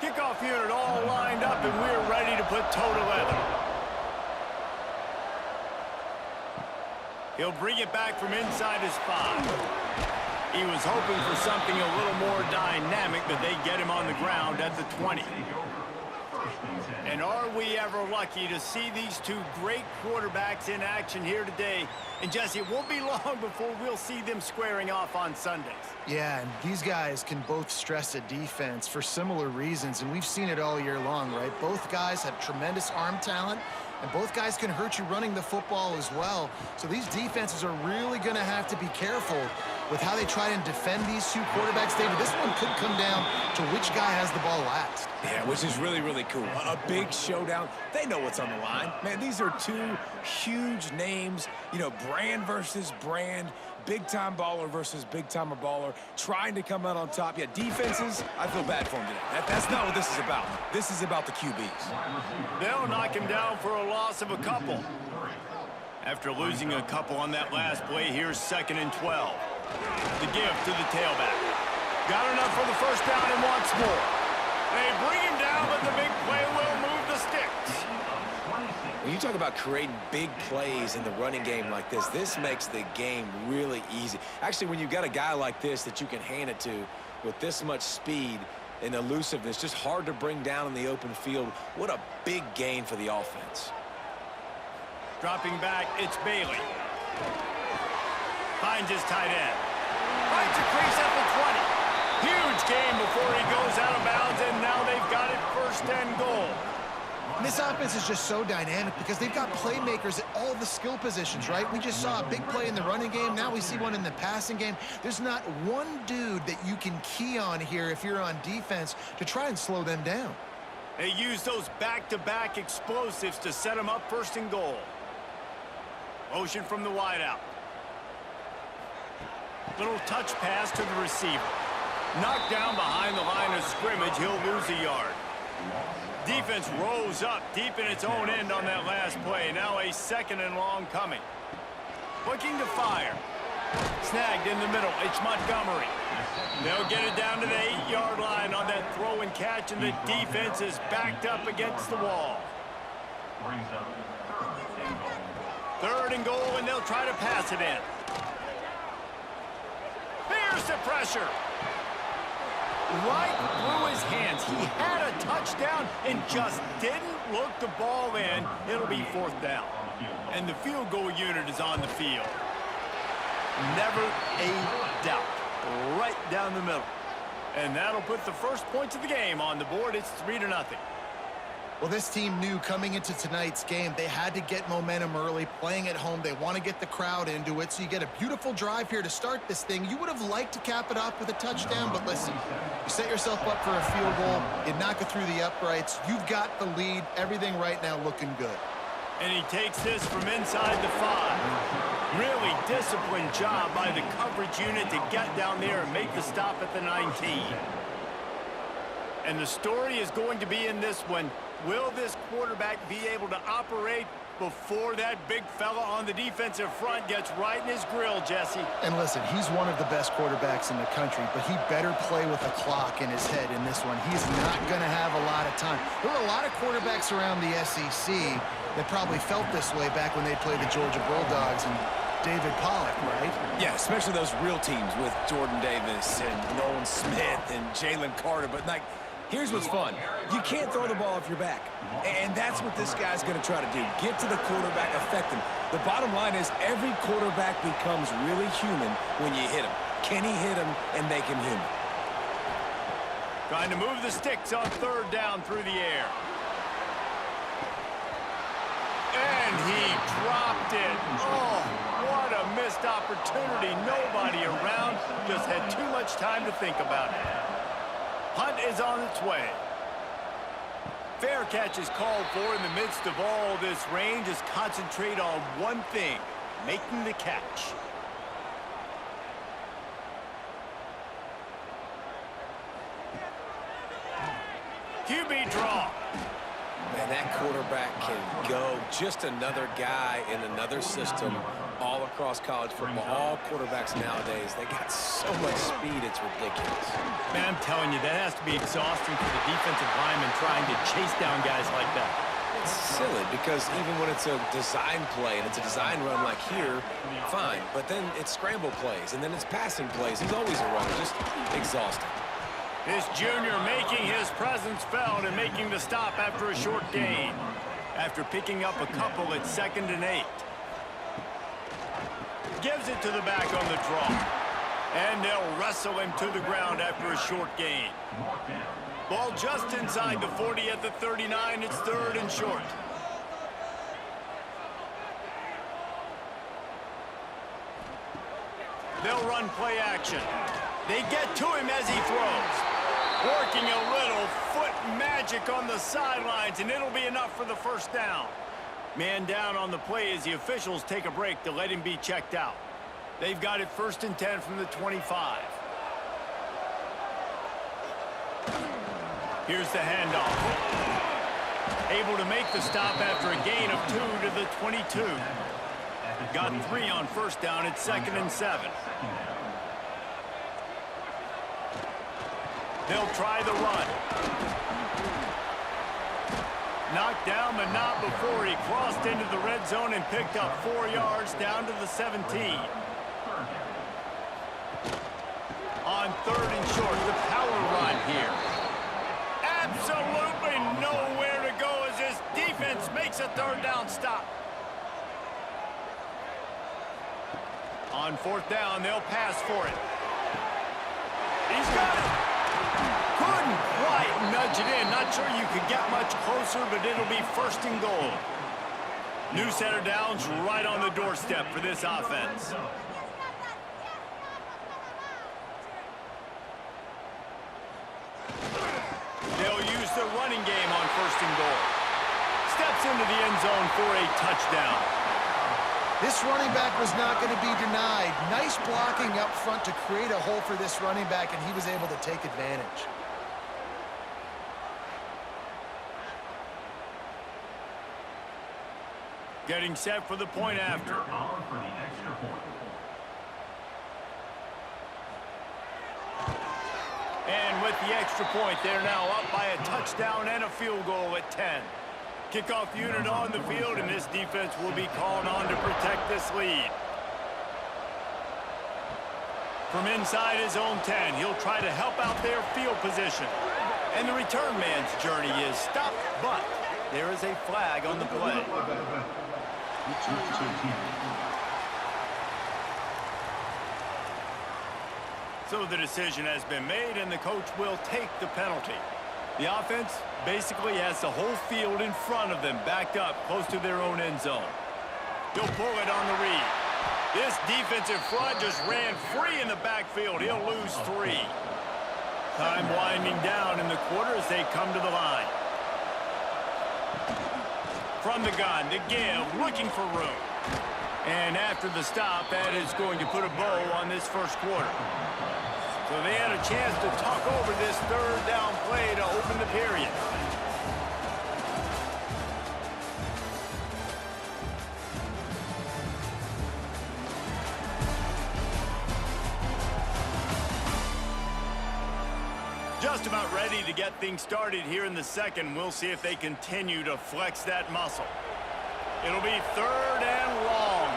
Kickoff unit all lined up, and we're ready to put toe to leather. He'll bring it back from inside his 5. He was hoping for something a little more dynamic, but they get him on the ground at the 20. And are we ever lucky to see these two great quarterbacks in action here today? And Jesse, it won't be long before we'll see them squaring off on Sundays. Yeah, and these guys can both stress a defense for similar reasons, and we've seen it all year long, right? Both guys have tremendous arm talent, and both guys can hurt you running the football as well. So these defenses are really going to have to be careful with how they try and defend these two quarterbacks. David, this one could come down to which guy has the ball last. Yeah, which is really, really cool. A big showdown. They know what's on the line. Man, these are two huge names, you know, brand versus brand, big-time baller versus big-timer baller, trying to come out on top. Yeah, defenses, I feel bad for them today. That's not what this is about. This is about the QBs. They'll knock him down for a loss of a couple. After losing a couple on that last play, here's 2nd and 12. The give to the tailback. Got enough for the first down and wants more. They bring him down, but the big play will move the sticks. When you talk about creating big plays in the running game like this makes the game really easy. Actually, when you've got a guy like this that you can hand it to with this much speed and elusiveness, just hard to bring down in the open field, what a big gain for the offense. Dropping back, it's Bailey. Finds his tight end. Finds a crease at the 20. Huge gain before he goes out of bounds, and now they've got it 1st and goal. And this offense is just so dynamic because they've got playmakers at all the skill positions, right? We just saw a big play in the running game. Now we see one in the passing game. There's not one dude that you can key on here if you're on defense to try and slow them down. They use those back-to-back explosives to set them up 1st and goal. Motion from the wideout. Little touch pass to the receiver. Knocked down behind the line of scrimmage. He'll lose a yard. Defense rose up deep in its own end on that last play. Now a 2nd and long coming. Looking to fire. Snagged in the middle. It's Montgomery. They'll get it down to the 8-yard line on that throw and catch, and the defense is backed up against the wall. 3rd and goal, and they'll try to pass it in. There's the pressure. Right through his hands. He had a touchdown and just didn't look the ball in. It'll be 4th down. And the field goal unit is on the field. Never a doubt. Right down the middle. And that'll put the first points of the game on the board. It's 3-0. Well, this team knew coming into tonight's game they had to get momentum early, playing at home. They want to get the crowd into it, so you get a beautiful drive here to start this thing. You would have liked to cap it off with a touchdown, but listen, you set yourself up for a field goal, you knock it through the uprights, you've got the lead, everything right now looking good. And he takes this from inside the 5. Really disciplined job by the coverage unit to get down there and make the stop at the 19. And the story is going to be in this one. Will this quarterback be able to operate before that big fella on the defensive front gets right in his grill, Jesse? And listen, he's one of the best quarterbacks in the country, but he better play with a clock in his head in this one. He's not going to have a lot of time. There were a lot of quarterbacks around the SEC that probably felt this way back when they played the Georgia Bulldogs and David Pollock, right? Yeah, especially those real teams with Jordan Davis and Nolan Smith and Jalen Carter. But, like, here's what's fun. You can't throw the ball off your back. And that's what this guy's going to try to do. Get to the quarterback, affect him. The bottom line is every quarterback becomes really human when you hit him. Can he hit him and make him human? Trying to move the sticks on 3rd down through the air. And he dropped it. Oh, what a missed opportunity. Nobody around. Just had too much time to think about it. Hunt is on its way. Fair catch is called for in the midst of all this rain. Just concentrate on one thing, making the catch. QB draw. Man, that quarterback can go. Just another guy in another system all across college football. All quarterbacks nowadays, they got so much speed, it's ridiculous. Man, I'm telling you, that has to be exhausting for the defensive lineman trying to chase down guys like that. It's silly because even when it's a design play and it's a design run like here, fine. But then it's scramble plays and then it's passing plays. He's always a runner, just exhausting. This junior making his presence felt and making the stop after a short gain. After picking up a couple at 2nd and 8. Gives it to the back on the draw. And they'll wrestle him to the ground after a short gain. Ball just inside the 40 at the 39. It's 3rd and short. They'll run play action. They get to him as he throws. Working a little foot magic on the sidelines, and it'll be enough for the first down. Man down on the play as the officials take a break to let him be checked out. They've got it 1st and 10 from the 25. Here's the handoff. Able to make the stop after a gain of 2 to the 22. Got 3 on 1st down at 2nd and 7. They'll try the run. Knocked down, but not before he crossed into the red zone and picked up 4 yards down to the 17. On 3rd and short, the power run here. Absolutely nowhere to go as this defense makes a 3rd down stop. On 4th down, they'll pass for it. He's got it. Couldn't quite nudge it in. Not sure you could get much closer, but it'll be 1st and goal. New set of downs right on the doorstep for this offense. They'll use the running game on 1st and goal. Steps into the end zone for a touchdown. This running back was not going to be denied. Nice blocking up front to create a hole for this running back, and he was able to take advantage. Getting set for the point after. And with the extra point, they're now up by a touchdown and a field goal at 10. Kickoff unit on the field, and this defense will be called on to protect this lead. From inside his own 10, he'll try to help out their field position. And the return man's journey is stopped, but there is a flag on the play. So the decision has been made, and the coach will take the penalty. The offense basically has the whole field in front of them, backed up close to their own end zone. He'll pull it on the read. This defensive front just ran free in the backfield. He'll lose 3. Time winding down in the quarter as they come to the line. From the gun, the give, looking for room. And after the stop, that is going to put a bow on this first quarter. So they had a chance to talk over this 3rd down play to open the period. Just about ready to get things started here in the second. We'll see if they continue to flex that muscle. It'll be 3rd and long.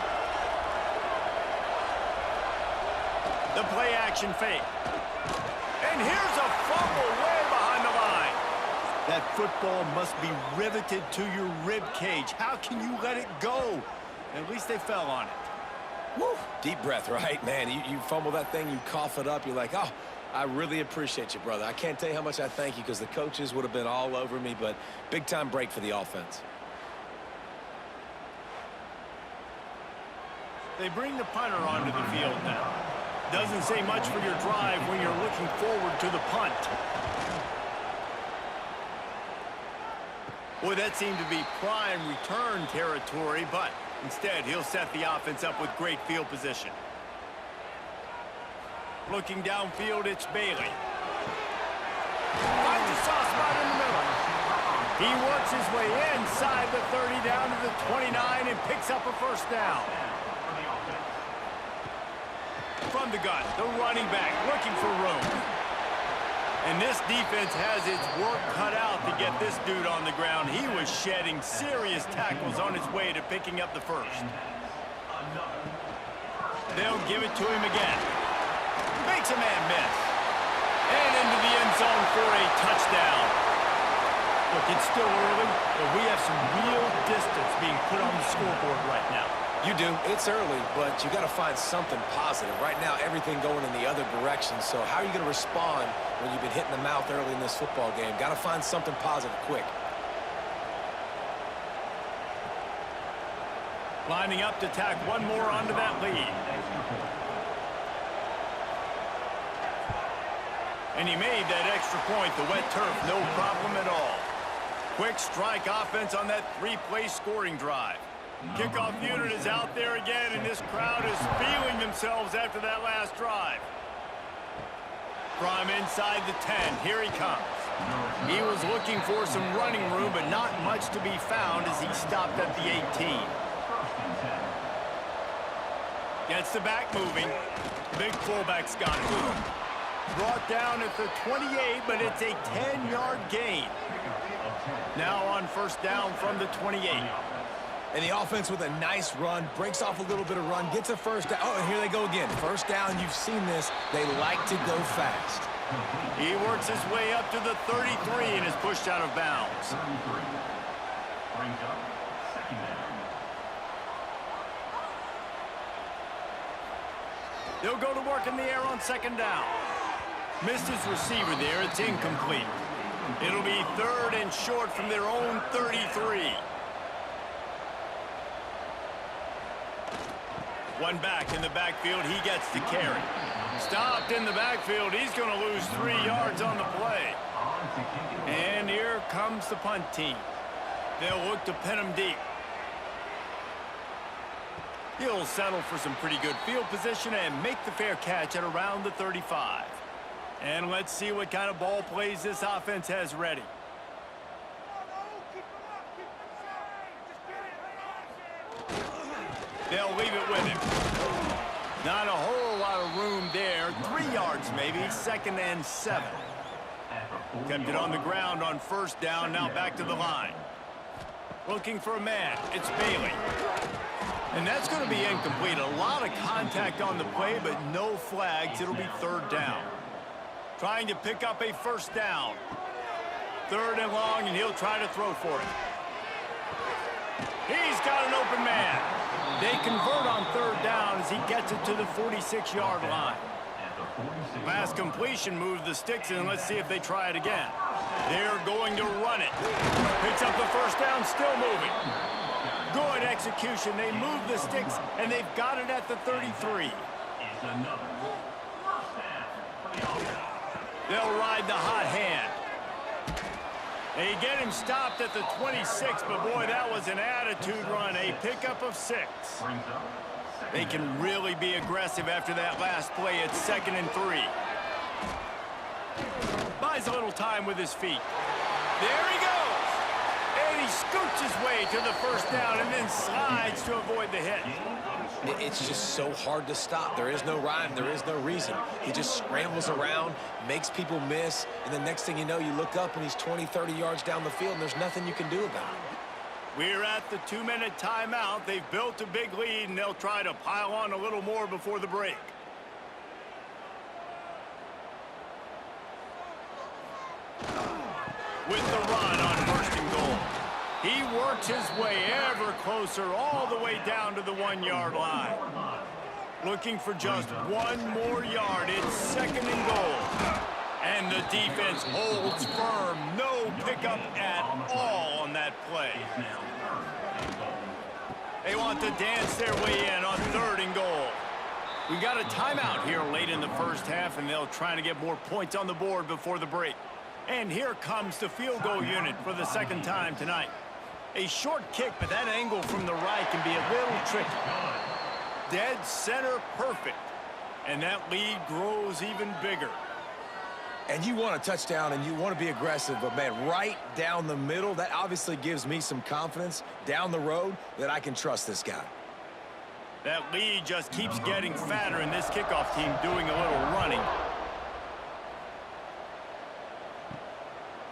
The play action fake. And here's a fumble way behind the line. That football must be riveted to your rib cage. How can you let it go? At least they fell on it. Woo. Deep breath, right? Man, you fumble that thing, you cough it up, you're like, oh, I really appreciate you, brother. I can't tell you how much I thank you because the coaches would have been all over me, but big-time break for the offense. They bring the punter onto the field now. Doesn't say much for your drive when you're looking forward to the punt. Boy, that seemed to be prime return territory, but instead he'll set the offense up with great field position. Looking downfield, it's Bailey. Finds a soft spot in the middle. He works his way inside the 30 down to the 29 and picks up a 1st down. from the gun, the running back looking for room. And this defense has its work cut out to get this dude on the ground. He was shedding serious tackles on his way to picking up the first. They'll give it to him again. Makes a man miss. And into the end zone for a touchdown. Look, it's still early, but we have some real distance being put on the scoreboard right now. You do. It's early, but you got to find something positive. Right now, everything going in the other direction. So how are you going to respond when you've been hit in the mouth early in this football game? Got to find something positive quick. Lining up to tack one more onto that lead. And he made that extra point, the wet turf, no problem at all. Quick strike offense on that three-play scoring drive. Kickoff unit is out there again, and this crowd is feeling themselves after that last drive. From inside the 10, here he comes. He was looking for some running room, but not much to be found as he stopped at the 18. Gets the back moving. Big fullback's got it. Brought down at the 28, but it's a 10-yard gain. Now on first down from the 28. And the offense with a nice run, breaks off a little bit of run, gets a first down. Oh, and here they go again. First down, you've seen this. They like to go fast. He works his way up to the 33 and is pushed out of bounds. They'll go to work in the air on second down. Missed his receiver there. It's incomplete. It'll be third and short from their own 33. One back in the backfield. He gets the carry. Stopped in the backfield. He's going to lose 3 yards on the play. And here comes the punt team. They'll look to pin him deep. He'll settle for some pretty good field position and make the fair catch at around the 35. And let's see what kind of ball plays this offense has ready. They'll leave it with him. Not a whole lot of room there. 3 yards maybe. 2nd and 7. Kept it on the ground on first down. Now back to the line. Looking for a man. It's Bailey. And that's going to be incomplete. A lot of contact on the play, but no flags. It'll be third down. Trying to pick up a first down. 3rd and long, and he'll try to throw for it. He's got an open man. They convert on 3rd down as he gets it to the 46-yard line. Last completion moved the sticks in. Let's see if they try it again. They're going to run it. Picks up the first down, still moving. Good execution. They move the sticks, and they've got it at the 33. They'll ride the hot hand. They get him stopped at the 26, but boy, that was an attitude run. A pickup of 6. They can really be aggressive after that last play. It's 2nd and 3. Buys a little time with his feet. There he goes. And he scoots his way to the first down and then slides to avoid the hit. It's just so hard to stop. There is no rhyme. There is no reason. He just scrambles around, makes people miss, and the next thing you know, you look up and he's 20, 30 yards down the field, and there's nothing you can do about it. We're at the 2-minute timeout. They've built a big lead, and they'll try to pile on a little more before the break. With the run on 1st and goal. He works his way ever closer all the way down to the 1-yard line. Looking for just 1 more yard. It's 2nd and goal. And the defense holds firm. No pickup at all on that play. They want to dance their way in on 3rd and goal. We've got a timeout here late in the first half, and they'll try to get more points on the board before the break. And here comes the field goal unit for the 2nd time tonight. A short kick, but that angle from the right can be a little tricky. Dead center perfect. And that lead grows even bigger. And you want a touchdown and you want to be aggressive, but man, right down the middle, that obviously gives me some confidence down the road that I can trust this guy. That lead just keeps getting fatter, and this kickoff team doing a little running.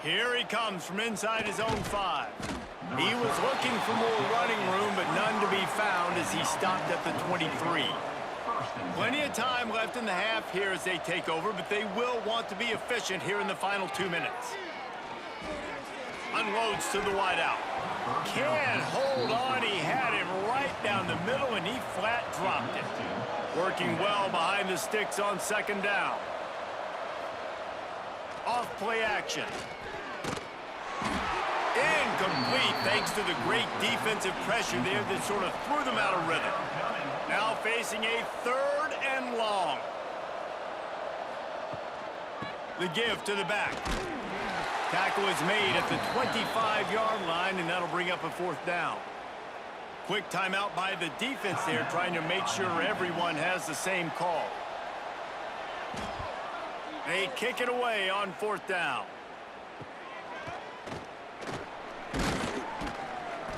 Here he comes from inside his own 5. He was looking for more running room, but none to be found as he stopped at the 23. Plenty of time left in the half here as they take over, but they will want to be efficient here in the final 2 minutes. Unloads to the wideout. Can't hold on. He had him right down the middle, and he flat dropped it. Working well behind the sticks on second down. Off play action. Incomplete thanks to the great defensive pressure there that sort of threw them out of rhythm. Now facing a 3rd and long. The give to the back. Tackle is made at the 25-yard line, and that'll bring up a 4th down. Quick timeout by the defense there, trying to make sure everyone has the same call. They kick it away on 4th down.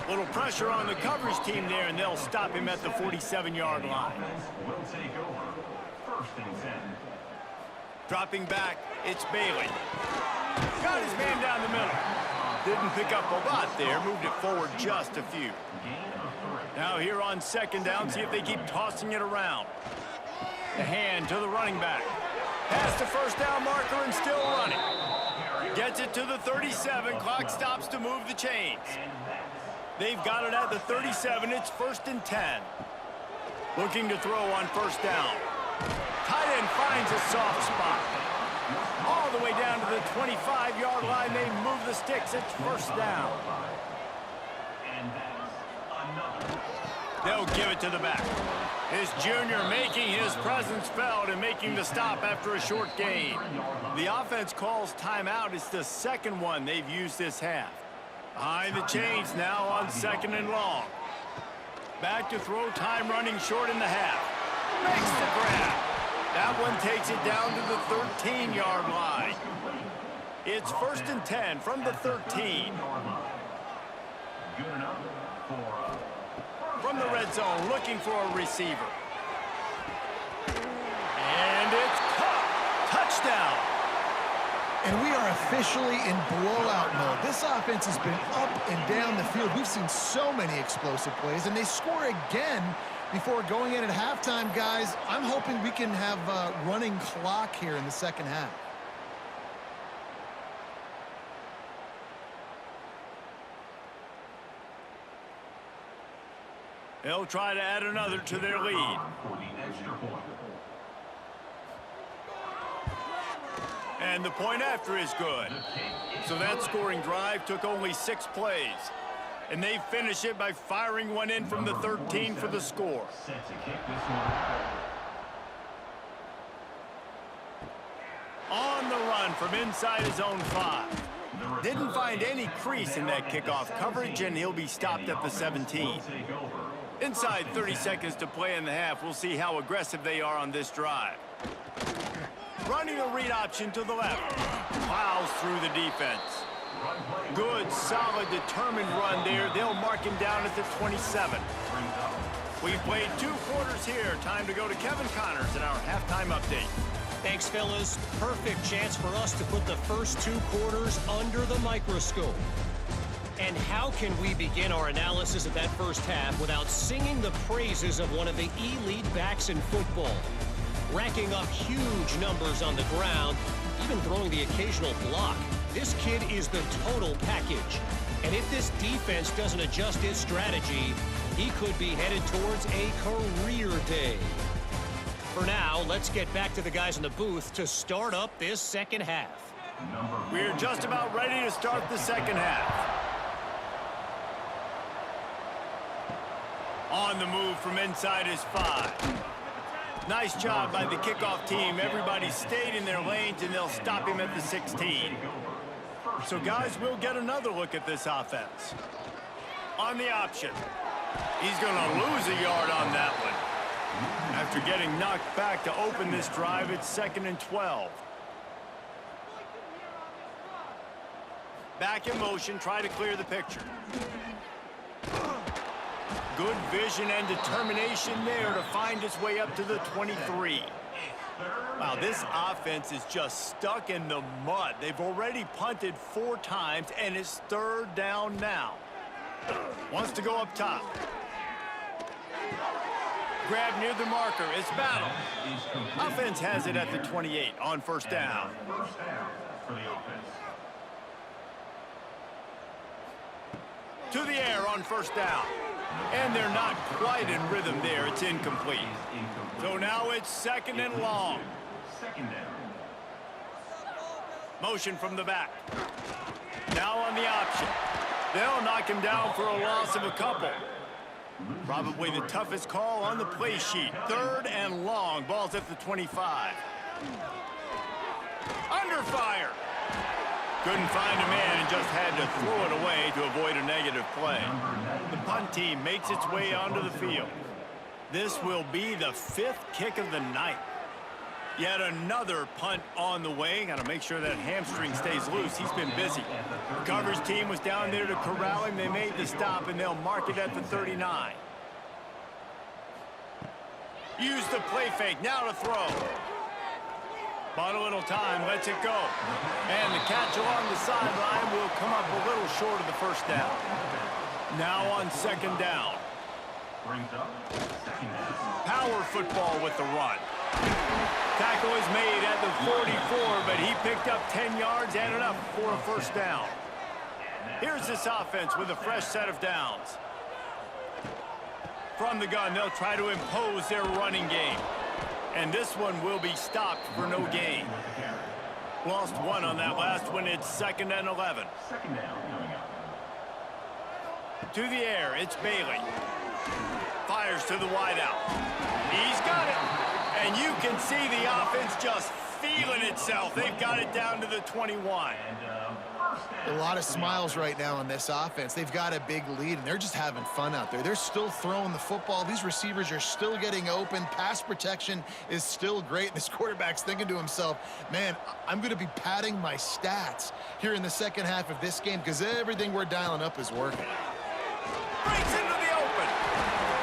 Little pressure on the coverage team there, and they'll stop him at the 47-yard line. Dropping back, it's Bailey. Got his man down the middle. Didn't pick up a lot there, moved it forward just a few. Now here on second down, see if they keep tossing it around. The hand to the running back. Past the first down marker and still running. Gets it to the 37, clock stops to move the chains. They've got it at the 37, it's 1st and 10. Looking to throw on 1st down. Tight end finds a soft spot. All the way down to the 25-yard line, they move the sticks, it's 1st down. They'll give it to the back. His junior making his presence felt and making the stop after a short gain. The offense calls timeout. It's the 2nd one they've used this half. Behind the chains now on 2nd and long. Back to throw, time running short in the half. Makes the grab. That one takes it down to the 13-yard line. It's 1st and 10 from the 13. From the red zone, looking for a receiver. And it's caught. Touchdown. And we are officially in blowout mode. This offense has been up and down the field. We've seen so many explosive plays, and they score again before going in at halftime, guys. I'm hoping we can have a running clock here in the second half. They'll try to add another to their lead. And the point after is good. So that scoring drive took only 6 plays. And they finish it by firing one in from the 13 for the score. On the run from inside his own 5. Didn't find any crease in that kickoff coverage, and he'll be stopped at the 17. Inside 30 seconds to play in the half. We'll see how aggressive they are on this drive. Running a read option to the left. Plows through the defense. Good, solid, determined run there. They'll mark him down at the 27. We've played 2 quarters here. Time to go to Kevin Connors in our halftime update. Thanks, fellas. Perfect chance for us to put the first 2 quarters under the microscope. And how can we begin our analysis of that first half without singing the praises of one of the elite backs in football? Racking up huge numbers on the ground, even throwing the occasional block. This kid is the total package. And if this defense doesn't adjust its strategy, he could be headed towards a career day. For now, let's get back to the guys in the booth to start up this second half. We're just about ready to start the second half. On the move from inside his 5. Nice job by the kickoff team. Everybody stayed in their lanes, and they'll stop him at the 16. So, guys, we'll get another look at this offense. On the option. He's going to lose a yard on that one. After getting knocked back to open this drive, it's 2nd and 12. Back in motion, try to clear the picture. good vision and determination there to find his way up to the 23. Wow, this offense is just stuck in the mud. They've already punted 4 times, and it's 3rd down now. Wants to go up top. Grab near the marker. It's battle. Offense has it at the 28 on 1st down. To the air on 1st down. And they're not quite in rhythm there. It's incomplete. So now it's 2nd and long. Motion from the back. Now on the option. They'll knock him down for a loss of a couple. Probably the toughest call on the play sheet. 3rd and long. Ball's at the 25. Under fire. Couldn't find a man and just had to throw it away to avoid a negative play. The punt team makes its way onto the field. This will be the 5th kick of the night. Yet another punt on the way. Got to make sure that hamstring stays loose. He's been busy. The coverage team was down there to corral him. They made the stop, and they'll mark it at the 39. Use the play fake. Now to throw. Bought a little time. Lets it go. And the catch along the sideline will come up a little short of the 1st down. Now on 2nd down. Power football with the run. Tackle is made at the 44, but he picked up 10 yards and enough for a 1st down. Here's this offense with a fresh set of downs. From the gun, they'll try to impose their running game. And this one will be stopped for no gain. Lost 1 on that last one. It's 2nd and 11. To the air, it's Bailey. Fires to the wideout. He's got it. And you can see the offense just feeling itself. They've got it down to the 21. A lot of smiles right now on this offense. They've got a big lead, and they're just having fun out there. They're still throwing the football. These receivers are still getting open. Pass protection is still great. This quarterback's thinking to himself, man, I'm going to be padding my stats here in the 2nd half of this game because everything we're dialing up is working. Breaks into the open.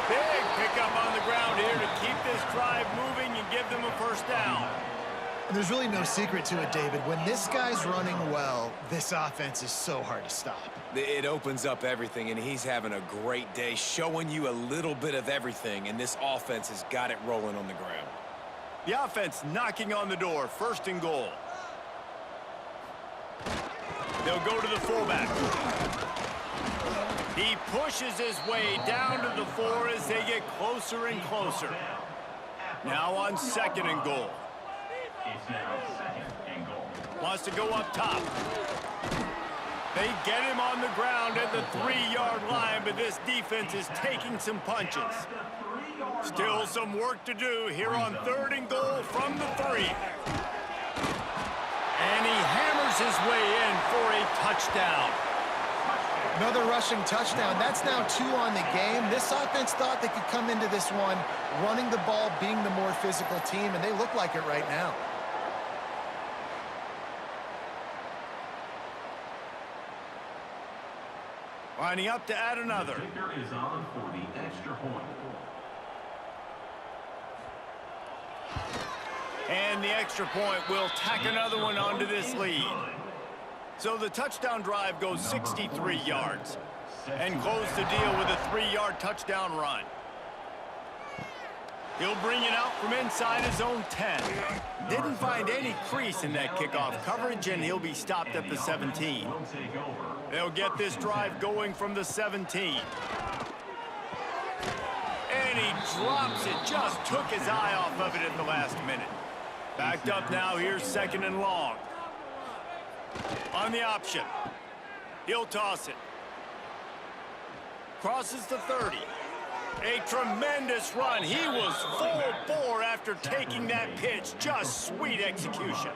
Big pickup on the ground here to keep this drive moving and give them a 1st down. And there's really no secret to it, David. When this guy's running well, this offense is so hard to stop. It opens up everything, and he's having a great day, showing you a little bit of everything, and this offense has got it rolling on the ground. The offense knocking on the door, 1st and goal. They'll go to the fullback. He pushes his way down to the 4 as they get closer and closer. Now on 2nd and goal. Wants to go up top. They get him on the ground at the 3-yard line, but this defense is taking some punches. Still some work to do here on 3rd and goal from the 3. And he hammers his way in for a touchdown. Another rushing touchdown. That's now 2 on the game. This offense thought they could come into this one running the ball, being the more physical team, and they look like it right now. Lining up to add another. Kicker is on for the extra point. And the extra point will tack another one onto this lead. So the touchdown drive goes 63 yards. And close the deal with a 3-yard touchdown run. He'll bring it out from inside his own 10. Didn't find any crease in that kickoff coverage, and he'll be stopped at the 17. They'll get this drive going from the 17. And he drops it. Just took his eye off of it at the last minute. Backed up now. Here's 2nd and long. On the option. He'll toss it. Crosses the 30. A tremendous run. He was full bore after taking that pitch. Just sweet execution.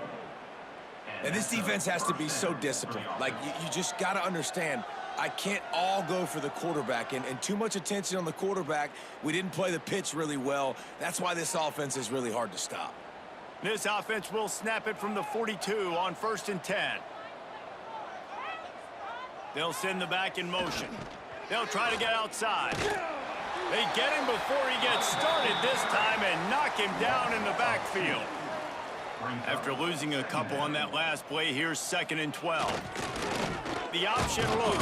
And this defense has to be so disciplined. Like, you just got to understand, I can't all go for the quarterback. And too much attention on the quarterback. We didn't play the pitch really well. That's why this offense is really hard to stop. This offense will snap it from the 42 on 1st and 10. They'll send the back in motion. They'll try to get outside. They get him before he gets started this time and knock him down in the backfield. After losing a couple on that last play, here's 2nd and 12. The option look.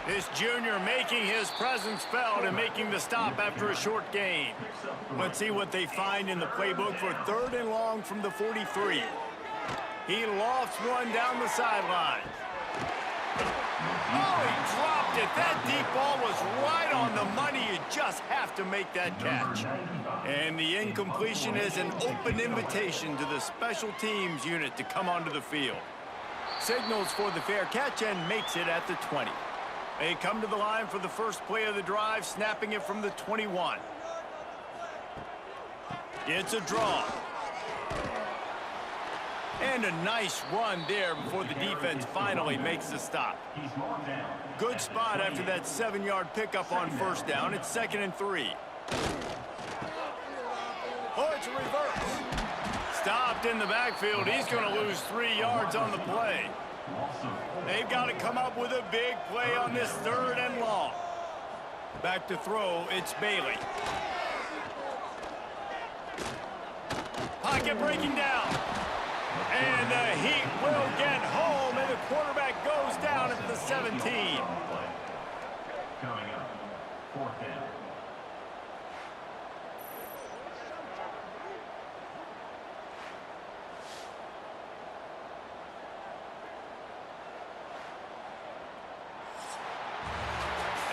This junior making his presence felt and making the stop after a short gain. Let's see what they find in the playbook for 3rd and long from the 43. He lofts one down the sideline. Oh, he dropped it. That deep ball was right on the money. You just have to make that catch. And the incompletion is an open invitation to the special teams unit to come onto the field. Signals for the fair catch and makes it at the 20. They come to the line for the first play of the drive, snapping it from the 21. It's a draw. And a nice run there before the defense finally makes the stop. Good spot after that 7-yard pickup on 1st down. It's 2nd and 3. Oh, it's a reverse. Stopped in the backfield. He's going to lose 3 yards on the play. They've got to come up with a big play on this 3rd and long. Back to throw, it's Bailey. Pocket breaking down. And the Heat will get home, and the quarterback goes down at the 17. Coming up, 4th down.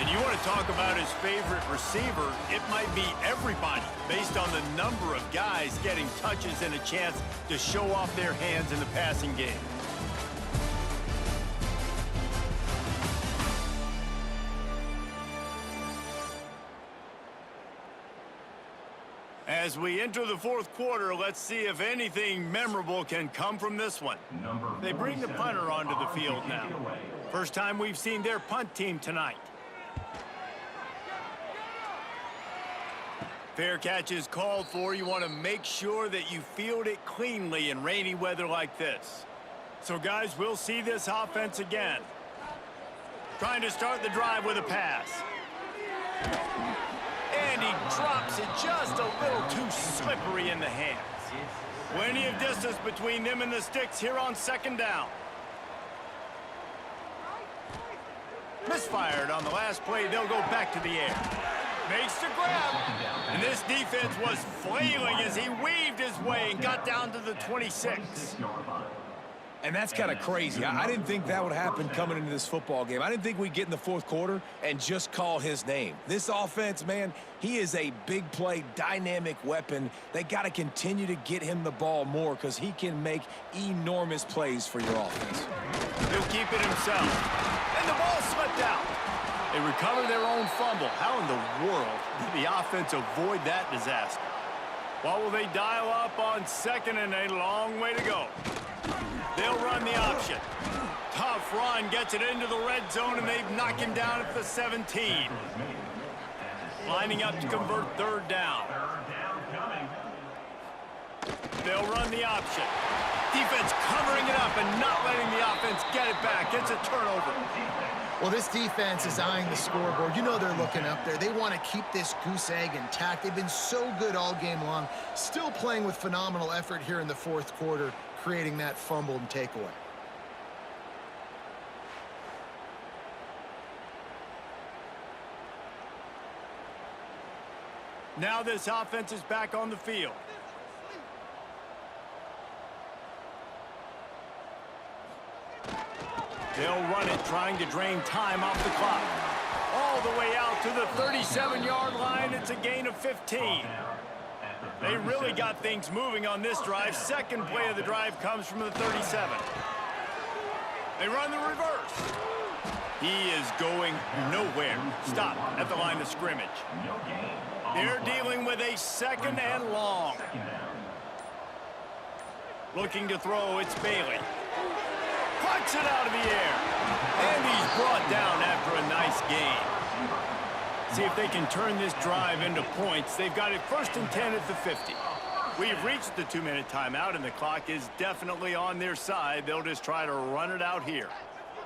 And you want to talk about his favorite receiver, it might be everybody, based on the number of guys getting touches and a chance to show off their hands in the passing game. As we enter the 4th quarter, let's see if anything memorable can come from this one. They bring the punter onto the field now. First time we've seen their punt team tonight. Fair catch is called for. You want to make sure that you field it cleanly in rainy weather like this. So, guys, we'll see this offense again. Trying to start the drive with a pass. And he drops it just a little too slippery in the hands. Plenty of distance between them and the sticks here on 2nd down. Misfired on the last play. They'll go back to the air. Makes the grab. And this defense was flailing as he weaved his way and got down to the 26. And that's kind of crazy. I didn't think that would happen coming into this football game. I didn't think we'd get in the 4th quarter and just call his name. This offense, man, he is a big play, dynamic weapon. They got to continue to get him the ball more because he can make enormous plays for your offense. He'll keep it himself. And the ball slipped out. They recover their own fumble. How in the world did the offense avoid that disaster? What will they dial up on 2nd and a long way to go? They'll run the option. Tough run, gets it into the red zone, and they knock him down at the 17. Lining up to convert 3rd down. They'll run the option. Defense covering it up and not letting the offense get it back. It's a turnover. Well, this defense is eyeing the scoreboard. You know they're looking up there. They want to keep this goose egg intact. They've been so good all game long. Still playing with phenomenal effort here in the 4th quarter, creating that fumble and takeaway. Now this offense is back on the field. They'll run it, trying to drain time off the clock. All the way out to the 37-yard line. It's a gain of 15. They really got things moving on this drive. 2nd play of the drive comes from the 37. They run the reverse. He is going nowhere. Stop at the line of scrimmage. They're dealing with a 2nd and long. Looking to throw, it's Bailey. Puts it out of the air. And he's brought down after a nice gain. See if they can turn this drive into points. They've got it 1st and 10 at the 50. We've reached the 2-minute timeout, and the clock is definitely on their side. They'll just try to run it out here.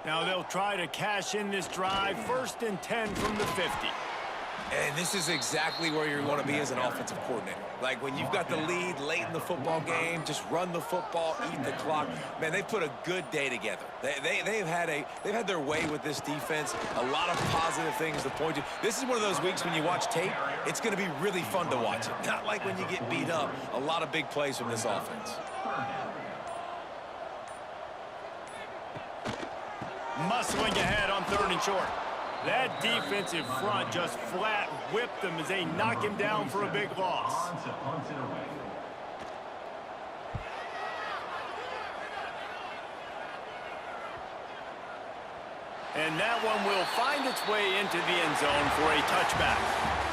Now they'll try to cash in this drive. 1st and 10 from the 50. And this is exactly where you want to be as an offensive coordinator. Like when you've got the lead late in the football game, just run the football, eat the clock. Man, they've put a good day together. They've had their way with this defense. A lot of positive things to point to. This is one of those weeks when you watch tape, it's going to be really fun to watch it. Not like when you get beat up. A lot of big plays from this offense. Muscling ahead on 3rd and short. That defensive front just flat whipped them as they knock him down for a big loss. And that one will find its way into the end zone for a touchback.